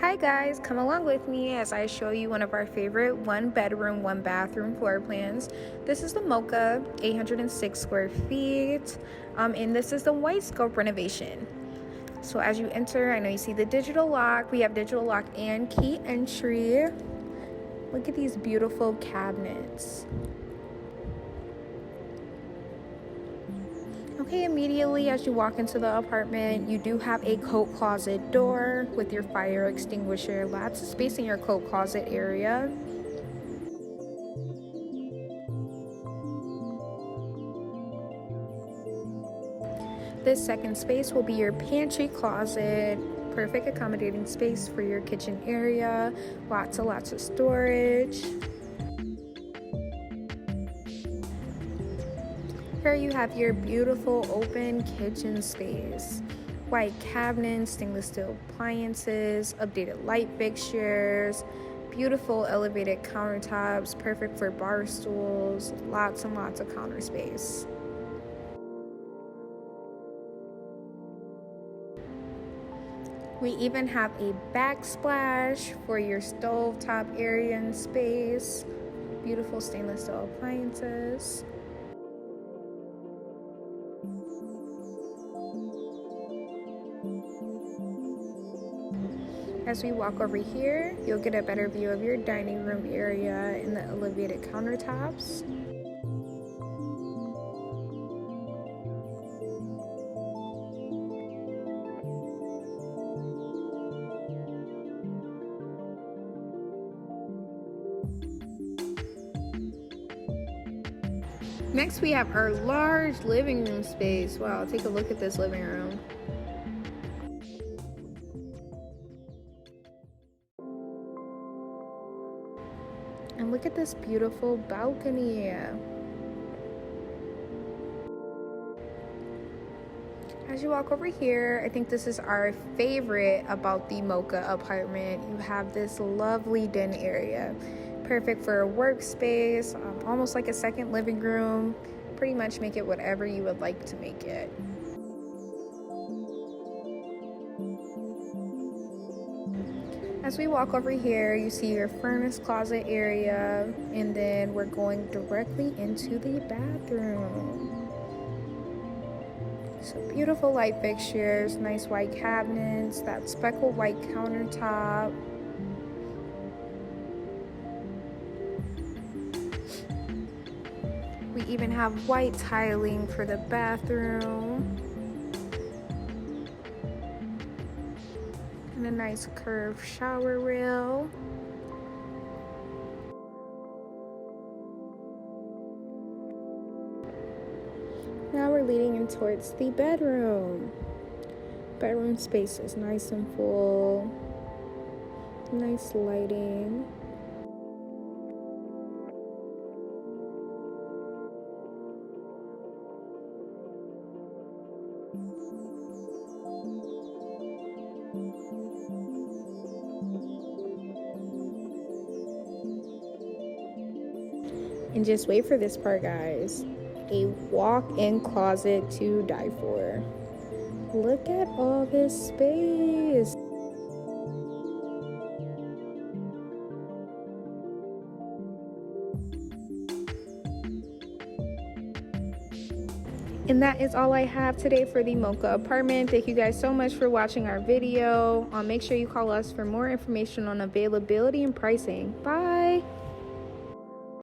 Hi guys, come along with me as I show you one of our favorite 1 bedroom, 1 bathroom floor plans. This is the Mocha, 806 square feet, and this is the white scope renovation. So as you enter, I know you see the digital lock. We have digital lock and key entry. Look at these beautiful cabinets. Okay, immediately as you walk into the apartment, you do have a coat closet door with your fire extinguisher. Lots of space in your coat closet area. This second space will be your pantry closet. Perfect accommodating space for your kitchen area. Lots of storage. Here you have your beautiful open kitchen space. White cabinets, stainless steel appliances, updated light fixtures, beautiful elevated countertops, perfect for bar stools, lots and lots of counter space. We even have a backsplash for your stovetop area and space. Beautiful stainless steel appliances. As we walk over here, you'll get a better view of your dining room area and the elevated countertops. Next, we have our large living room space. Wow, take a look at this living room. And look at this beautiful balcony. As you walk over here, I think this is our favorite about the Mocha apartment. You have this lovely den area. Perfect for a workspace, almost like a second living room. Pretty much make it whatever you would like to make it. As we walk over here, you see your furnace closet area, and then we're going directly into the bathroom. So beautiful light fixtures, nice white cabinets, that speckled white countertop. We even have white tiling for the bathroom. And a nice curved shower rail. Now we're leading in towards the bedroom. Bedroom space is nice and full. Nice lighting. And just wait for this part, guys. A walk-in closet to die for. Look at all this space. And that is all I have today for the Mocha apartment. Thank you guys so much for watching our video. Make sure you call us for more information on availability and pricing. Bye.